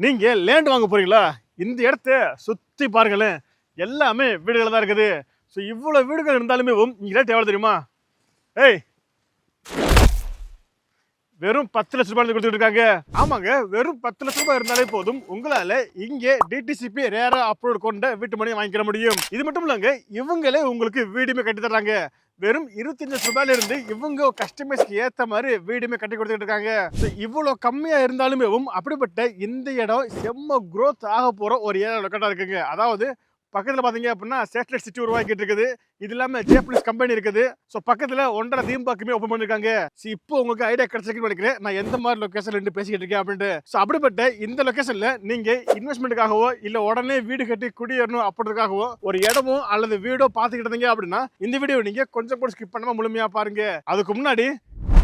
நீங்க லேண்ட் வாங்க போறீங்களா? இந்த இடத்த சுத்தி பாருங்களேன். எல்லாமே வீடுகள் தான் இருக்குது. ஸோ இவ்வளோ வீடுகள் இருந்தாலுமே இங்க ரேட் எவ்வளோ தெரியுமா? ஏய், வெறும் 10 லட்ச ரூபாய் கொடுத்துட்டு இருக்காங்க. ஆமாங்க, வெறும் 10 லட்ச ரூபாய் இருந்தாலே போதும் உங்களால இங்கே டிடிசிபி ரேரா அப்ரூவ் கொண்ட வீட்டு மனையை வாங்கிக்கிற முடியும். இது மட்டும் இல்லங்க, இவங்களே உங்களுக்கு வீடுமே கட்டி தர்றாங்க. வெறும் 25 லட்ச ரூபாயில இருந்து இவங்க கஸ்டமைஸ்க்கு ஏத்த மாதிரி வீடுமே கட்டி கொடுத்துட்டு இருக்காங்க. இவ்வளவு கம்மியா இருந்தாலுமே அப்படிப்பட்ட இந்த இடம் செம்ம growth ஆக போற ஒரு ஏரியா லொக்கேட்டா இருக்குங்க. அதாவது பக்கத்துல பாத்தீங்க அப்படின்னா சேட்டலைட் சிட்டி உருவாக்கிட்டு இருக்குது. இது இல்லாம ஜேப்பனீஸ் கம்பெனி இருக்குது. ஸோ பக்கத்துல ஒன்றரை தீம் பார்க்குமே ஓப்பன் பண்ணிருக்காங்க. இப்போ உங்களுக்கு ஐடியா கிடைச்சிருக்குன்னு நினைக்கிறேன் நான் எந்த மாதிரி லொகேஷன்ல இருந்து பேசிக்கிட்டு இருக்கேன் அப்படின்ட்டு. ஸோ அப்படிப்பட்ட இந்த லொகேஷன்ல நீங்க இன்வெஸ்ட்மெண்ட்டுக்காகவோ இல்ல உடனே வீடு கட்டி குடியேறணும் அப்படின்றதுக்காகவோ ஒரு இடமோ அல்லது வீடோ பார்த்துக்கிட்டு இருந்தீங்க அப்படின்னா இந்த வீடியோ நீங்க கொஞ்சம் கூட ஸ்கிப் பண்ணாம முழுமையா பாருங்க. அதுக்கு முன்னாடி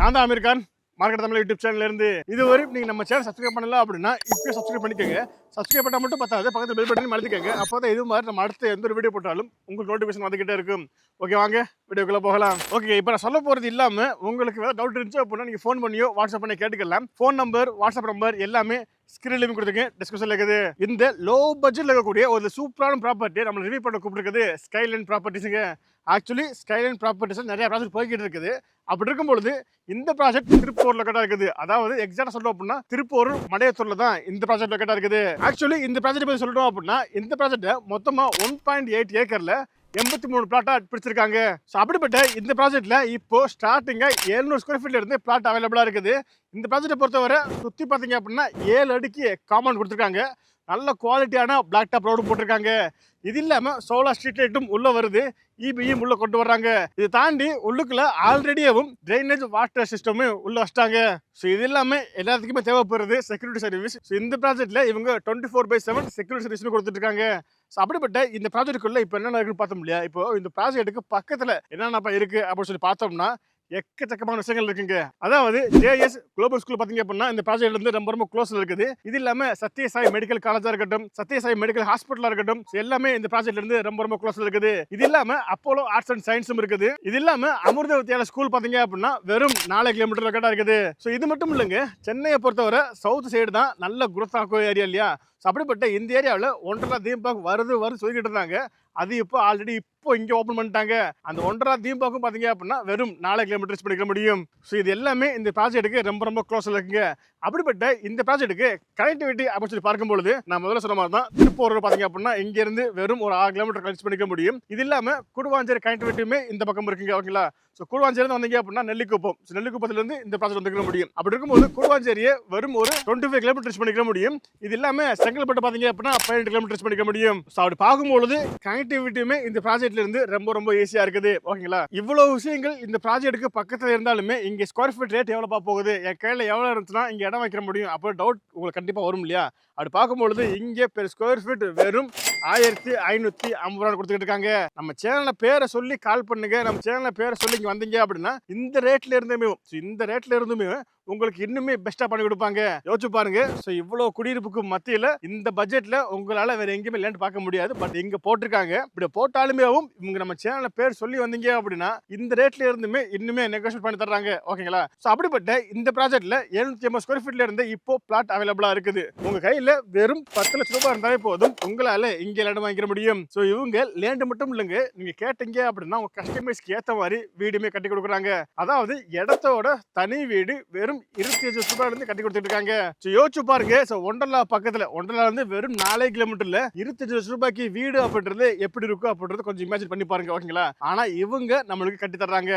நான் தான் அமீர் கான், மார்க்கெட் தமிழ் யூடியூப் சேனல்ல இருந்து. இதுவரை நீங்க நம்ம சேனல் சப்ஸ்கிரைப் பண்ணல அப்படின்னா இப்பயே சப்ஸ்கிரைப் பண்ணிக்கோங்க. சப்ஸ்கிரைப் பண்ணா மட்டும் பத்தாது, பக்கத்துல பெல் பட்டன் அழுத்திக்கோங்க. அப்போதான் இது மாதிரி நம்ம அடுத்த எந்த ஒரு வீடியோ போட்டாலும் உங்களுக்கு நோட்டிஃபிகேஷன் வந்துகிட்டே இருக்கும். ஓகே, வாங்க வீடியோக்குள்ள போகலாம். ஓகே, இப்போ நான் சொல்ல போறது இல்லாம உங்களுக்கு ஏதாவது டவுட் இருந்துச்சு அப்படின்னா நீங்க ஃபோன் பண்ணியோ வாட்ஸ்அப் பண்ணி கேட்டுக்கலாம். ஃபோன் நம்பர், வாட்ஸ்அப் நம்பர் எல்லாமே ஸ்கிரீன்லையும் கொடுத்துருக்கேன், டிஸ்கிரிப்ஷன்ல இருக்குது. இந்த லோ பட்ஜெட்ல இருக்கக்கூடிய ஒரு சூப்பரான ப்ராப்பர்ட்டி நம்ம ரிவ்யூ பண்ண கூப்பிட்டுருக்குது ஸ்கைலைன் ப்ராப்பர்ட்டிஸுங்க. ஆக்சுவலி ஸ்கைலைன் ப்ராப்பர்ட்டிஸ் நிறைய ப்ராஜெக்ட் போய்கிட்டு இருக்குது. அப்படி இருக்கும்பொழுது இந்த ப்ராஜெக்ட் திருப்பூர் லொக்கேட்டா இருக்குது. அதாவது எக்ஸாக்டா சொல்லணும் அப்படின்னா திருப்பூர் மடையத்தூர்ல தான் இந்த ப்ராஜெக்ட் லொக்கேட்டா இருக்குது. ஆக்சுவலி இந்த ப்ராஜெக்ட் பத்தி சொல்லணும் அப்படின்னா இந்த ப்ராஜெக்ட் மொத்தமா 1.8 ஏக்கர்ல 83 பிளாட்டா பிடிச்சிருக்காங்க. ஸோ அப்படிப்பட்ட இந்த ப்ராஜெக்ட்ல இப்போ ஸ்டார்டிங்கா 700 ஸ்கொயர் ஃபீட்ல இருந்து பிளாட் அவைலபிளா இருக்குது. இந்த ப்ராஜெக்டை பொறுத்தவரை சுத்தி பாத்தீங்க அப்படின்னா 7 அடிக்கு காம்பவுண்ட் கொடுத்துருக்காங்க. நல்ல குவாலிட்டியான பிளாக் டாப் ரோடு போட்டிருக்காங்க. இது இல்லாம சோலார் ஸ்ட்ரீட் லைட்டும் உள்ள வருது, இபியும் உள்ள கொண்டு வர்றாங்க. இது தாண்டி உள்ளுக்குள்ள ஆல்ரெடியும் ட்ரைனேஜ் வாட்டர் சிஸ்டமும் உள்ள வச்சிட்டாங்க. ஸோ இது எல்லாமே எல்லாத்துக்குமே தேவைப்படுறது செக்யூரிட்டி சர்வீஸ். ஸோ இந்த ப்ராஜெக்ட்ல இவங்க 24/7 செக்யூரிட்டி சர்வீஸ் கொடுத்துட்டு இருக்காங்க. ஸோ அப்படிப்பட்ட இந்த ப்ராஜெக்டுக்குள்ள இப்போ என்னென்ன இருக்குன்னு பார்த்தோம் இல்லையா? இப்போ இந்த ப்ராஜெக்ட்டுக்கு பக்கத்துல என்னென்ன இருக்கு அப்படின்னு சொல்லி பார்த்தோம்னா எக்கச்சக்கமான விஷயங்கள் இருக்குங்க. அதாவது ஜேஎஸ் குளோபல் ஸ்கூல் பாத்தீங்க அப்படின்னா இந்த ப்ராஜெக்ட் வந்து ரொம்ப க்ளோஸ்ல இருக்குது. இது இல்லாம சத்யசாய் மெடிக்கல் காலேஜா இருக்கட்டும், சத்யசாய் மெடிக்கல் ஹாஸ்பிட்டலா இருக்கட்டும், எல்லாமே இந்த ப்ராஜெக்ட்ல இருந்து ரொம்ப க்ளோஸ்ல இருக்குது. இது இல்லாம அப்போலோ ஆர்ட்ஸ் அண்ட் சயின்ஸும் இருக்குது. இது இல்லாம அமிர்த வித்யாலயா ஸ்கூல் பாத்தீங்க அப்படின்னா வெறும் 4 கிலோமீட்டர் லொக்கேட்டா இருக்குது. ஸோ இது மட்டும் இல்லைங்க, சென்னையை பொறுத்தவரை சவுத் சைடு தான் நல்ல குரோத் ஆகும் ஏரியா இல்லையா? ஸோ அப்படிப்பட்ட இந்த ஏரியாவில் ஒன்றரை தீம் பார்க் வருது சொல்லிக்கிட்டு இருந்தாங்க. அது இப்போ ஆல்ரெடி இப்போ இங்கே ஓப்பன் பண்ணிட்டாங்க. அந்த ஒன்றரை தீம் பார்க்கும் பார்த்தீங்க அப்படின்னா வெறும் 4 கிலோமீட்டர்ஸ் பண்ணிக்க முடியும். ஸோ இது எல்லாமே இந்த ப்ராஜெக்ட்டுக்கு ரொம்ப க்ளோஸில் இருக்குங்க. அப்படிப்பட்ட இந்த ப்ராஜெக்ட்டுக்கு கனெக்டிவிட்டி அப்படின்னு சொல்லி பார்க்கும்பொழுது நான் முதல்ல சொன்ன மாதிரி தான் திருப்பூர் பார்த்தீங்க அப்படின்னா இங்கேருந்து வெறும் ஒரு 6 கிலோமீட்டர் கனெக்ட் பண்ணிக்க முடியும். இது இல்லாமல் குடுவாஞ்சேரி கனெக்டிவிட்டியுமே இந்த பக்கம் இருக்குங்க. ஓகேங்களா? ஸோ கூடுவாஞ்சேரி வந்தீங்க அப்படின்னா நெல்லிக்குப்பம், நெல்லிக்குப்பத்திலிருந்து இந்த ப்ராஜெக்ட் வந்துக்க முடியும். அப்படி இருக்கும்போது கூடுவாஞ்சேரியை வெறும் ஒரு 25 கிலோமீட்டர் பண்ணிக்க முடியும். இது இல்லாமல் செங்கல்பட்டு பார்த்தீங்க அப்படின்னா 12 கிலோமீட்டர் பண்ணிக்க முடியும். ஸோ அப்படி பார்க்கும்பொழுது கனெக்டிவிட்டியுமே இந்த ப்ராஜெக்ட்ல இருந்து ரொம்ப ஈஸியா இருக்குது. ஓகேங்களா? இவ்வளவு விஷயங்கள் இந்த ப்ராஜெக்ட்டுக்கு பக்கத்துல இருந்தாலுமே இங்க ஸ்கொயர் ஃபீட் ரேட் எவ்வளவு போகுது, என் கையில எவ்வளவு இருந்துச்சுன்னா இங்க இடம் வைக்க முடியும் அப்போ டவுட் உங்களுக்கு கண்டிப்பா வரும் இல்லையா? அப்படி பார்க்கும்பொழுது இங்கே பெர் ஸ்கொயர் ஃபீட் வெறும் 1550 ரூபா கொடுத்துக்கிட்டு இருக்காங்க. நம்ம சேனல்ல பேரை சொல்லி கால் பண்ணுங்க. நம்ம சேனல்ல பேரை சொல்லி இங்க வந்தீங்க அப்படின்னா இந்த ரேட்ல இருந்துமே உங்களுக்கு இன்னுமே பெஸ்டா பண்ணி கொடுப்பாங்க. யோசிச்சு பாருங்க. ஸோ இவ்வளவு குடியிருப்புக்கு மத்தியில இந்த பட்ஜெட்ல உங்களால வேற எங்கேயுமே லேண்ட் பார்க்க முடியாது. பட் இங்க போட்டிருக்காங்க. இப்படி போட்டாலுமே இவங்க நம்ம சேனல்ல பேர் சொல்லி வந்தீங்க அப்படின்னா இந்த ரேட்ல இருந்துமே இன்னுமே நெகோஷியேட் பண்ணி தர்றாங்க. ஓகேங்களா? ஸோ அப்படிப்பட்ட இந்த ப்ராஜெக்ட்ல 750 ஸ்கொயர் ஃபீட்ல இருந்து இப்போ பிளாட் அவைலபிளா இருக்குது. உங்க கையில வெறும் 10 லட்சம் ரூபாய் இருந்தாலே போதும் உங்களால இங்க லேண்ட் வாங்கிக்க முடியும். ஸோ இவங்க லேண்ட் மட்டும் இல்லைங்க, நீங்க கேட்டீங்க அப்படின்னா உங்க கஸ்டமைஸ்க்கு ஏற்ற மாதிரி வீடுமே கட்டி கொடுக்குறாங்க. அதாவது இடத்தோட தனி வீடு வெறும் 25 லட்சம் ரூபாயில இருந்து கட்டி கொடுத்துட்டு இருக்காங்க. யோசிச்சு பாருங்க. ஒண்டர்லா பக்கத்துல, ஒண்டர்லா இருந்து வெறும் 4 கிலோமீட்டர்ல 25 லட்சம் ரூபாய்க்கு வீடு அப்படின்றது எப்படி இருக்கும் அப்படின்றது கொஞ்சம் இமேஜின் பண்ணி பாருங்க. ஓகேங்களா? ஆனா இவங்க நம்மளுக்கு கட்டி தர்றாங்க.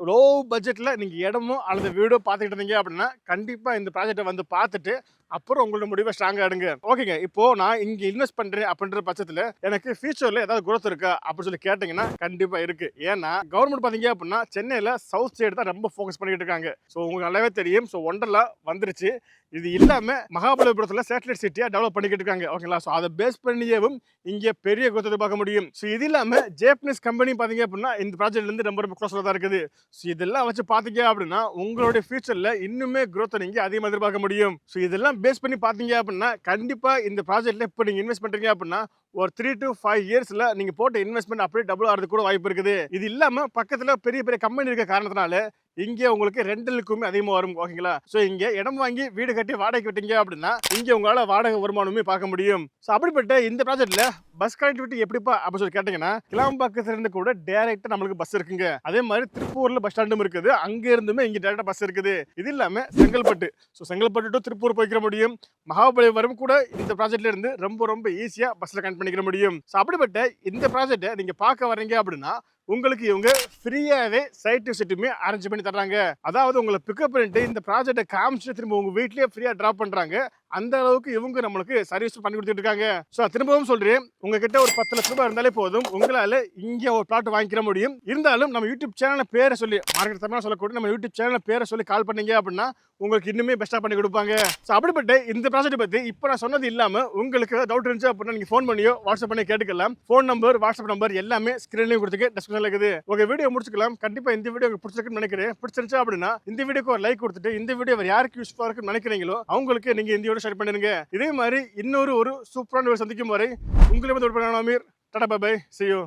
லோ பட்ஜெட்ல நீங்க இடமோ அல்லது வீடோ பாத்துக்கிட்டு இருந்தீங்க அப்படின்னா கண்டிப்பா இந்த ப்ராஜெக்டை வந்து பார்த்துட்டு அப்புறம் உங்களோட முடிவை ஸ்ட்ராங்கா எடுங்க. ஓகேங்க, இப்போ நான் இங்க இன்வெஸ்ட் பண்றேன் அப்படின்ற பட்சத்துல எனக்கு ஃபியூச்சர்ல ஏதாவது growth இருக்கா அப்படின்னு சொல்லி கேட்டீங்கன்னா கண்டிப்பா இருக்கு. ஏன்னா கவர்மெண்ட் பாத்தீங்க அப்படின்னா சென்னையில சவுத் சைடு தான் ரொம்ப ஃபோக்கஸ் பண்ணிட்டு இருக்காங்க. ஸோ உங்களுக்கு நல்லாவே தெரியும். ஸோ ஒண்டர்லா வந்துருச்சு. இது இல்லாம மகாபலிபுரத்துல சேட்டலைட் சிட்டியா டெவலப் பண்ணிக்கிட்டு இருக்காங்க. ஓகேங்களா? ஸோ அதை பேஸ் பண்ணியேவும் இங்க பெரிய growth பார்க்க முடியும். ஸோ இது இல்லாம ஜேப்பனீஸ் கம்பெனி பாத்தீங்க அப்படின்னா இந்த ப்ராஜெக்ட்ல இருந்து ரொம்ப க்ளோஸ்ல தான் இருக்குது. ஸோ இதெல்லாம் வச்சு பாத்தீங்க அப்படின்னா உங்களுடைய ஃபியூச்சர்ல இன்னுமே growth நீங்க அதிகமாக எதிர்பார்க்க முடியும். ஸோ இதெல்லாம் பேஸ் பண்ணி பாத்தீங்க அப்படின்னா கண்டிப்பா இந்த ப்ராஜெக்ட்ல இப்போ நீங்க இன்வெஸ்ட் பண்றீங்க அப்படின்னா ஒரு 3 to 5 இயர்ஸ்ல நீங்க போட்ட இன்வெஸ்ட்மெண்ட் அப்படியே டபுள் ஆகிறதுக்கு கூட வாய்ப்பு இருக்குது. இது இல்லாம பக்கத்துல பெரிய பெரிய கம்பெனி இருக்க காரணத்தினால இங்கே உங்களுக்கு ரெண்டலுக்குமே அதிகமாக வரும். ஓகேங்களா? ஸோ இங்கே இடம் வாங்கி வீடு கட்டி வாடகை விட்டீங்க அப்படின்னா இங்கே உங்களால் வாடகை வருமானமே பார்க்க முடியும். ஸோ அப்படிப்பட்ட இந்த ப்ராஜெக்ட்ல பஸ் கனெக்டிவிட்டி எப்படிப்பா அப்படின்னு சொல்லி கேட்டீங்கன்னா, கிளாம்பாக்கத்துல இருந்து கூட டைரக்டா நம்மளுக்கு பஸ் இருக்குங்க. அதே மாதிரி திருப்பூர்ல பஸ் ஸ்டாண்டும் இருக்குது. அங்க இருந்துமே இங்க டைரக்டா பஸ் இருக்குது. இது இல்லாம செங்கல்பட்டு, செங்கல்பட்டு டு திருப்பூர் போய்க்கிற முடியும். மகாபலிபுரம் கூட இந்த ப்ராஜெக்ட்ல இருந்து ரொம்ப ரொம்ப ஈஸியா பஸ்ல கனெக்ட் பண்ணிக்கிற முடியும். ஸோ அப்படிப்பட்ட இந்த ப்ராஜெக்டை நீங்க பார்க்க வரீங்க அப்படின்னா உங்களுக்கு இவங்க ஃப்ரீயாவே சைட் விசிட்டுமே அரேஞ்ச் பண்ணி தர்றாங்க. அதாவது உங்களை பிக்கப் பண்ணிட்டு இந்த ப்ராஜெக்டை காமிச்சு திரும்ப உங்க வீட்லயே ஃப்ரீயா டிராப் பண்றாங்க. அந்த அளவுக்கு இவங்க நம்மளுக்கு சர்வீஸ் பண்ணி கொடுத்துட்டு இருக்காங்க. ஸோ திரும்பவும் சொல்றேன், உங்ககிட்ட ஒரு 10 லட்ச ரூபாய் இருந்தாலே போதும், உங்களால இங்க ஒரு பிளாட் வாங்கிக்கிற முடியும். இருந்தாலும் நம்ம யூடியூப் சேனலை பேரை சொல்லி, மார்க்கெட் தமிழா சொல்லக்கூடிய நம்ம யூடியூப் சேனலை பேரை சொல்லி கால் பண்ணீங்க அப்படின்னா உங்களுக்கு இன்னுமே பெஸ்ட்டாக பண்ணி கொடுப்பாங்க. ஸோ அப்படிப்பட்ட இந்த ப்ராஜெக்ட் பற்றி இப்போ நான் சொன்னது இல்லாமல் உங்களுக்கு டவுட் இருந்துச்சு அப்படின்னா நீங்கள் ஃபோன் பண்ணியோ வாட்ஸ்அப் பண்ணி கேட்டுக்கலாம். ஃபோன் நம்பர், வாட்ஸ்அப் நம்பர் எல்லாமே ஸ்க்ரீன்லேயும் கொடுத்துருக்கு, டிஸ்கிரிப்ஷனில் இருக்குது. உங்கள் வீடியோ முடிச்சுக்கலாம். கண்டிப்பாக இந்த வீடியோ உங்களுக்கு பிடிச்சிருக்குன்னு நினைக்கிறேன். பிடிச்சிருச்சு அப்படின்னா இந்த வீடியோக்கு ஒரு லைக் கொடுத்துட்டு இந்த வீடியோ வேறு யாருக்கு யூஸ்ஃபுல்லாக இருக்குன்னு நினைக்கிறீங்களோ அவங்களுக்கு நீங்கள் இந்த வீடியோ ஷேர் பண்ணுங்க. இதே மாதிரி இன்னொரு சூப்பரான வீடியோ சந்திக்கும் வரை உங்களை வந்து tata bye bye, see you.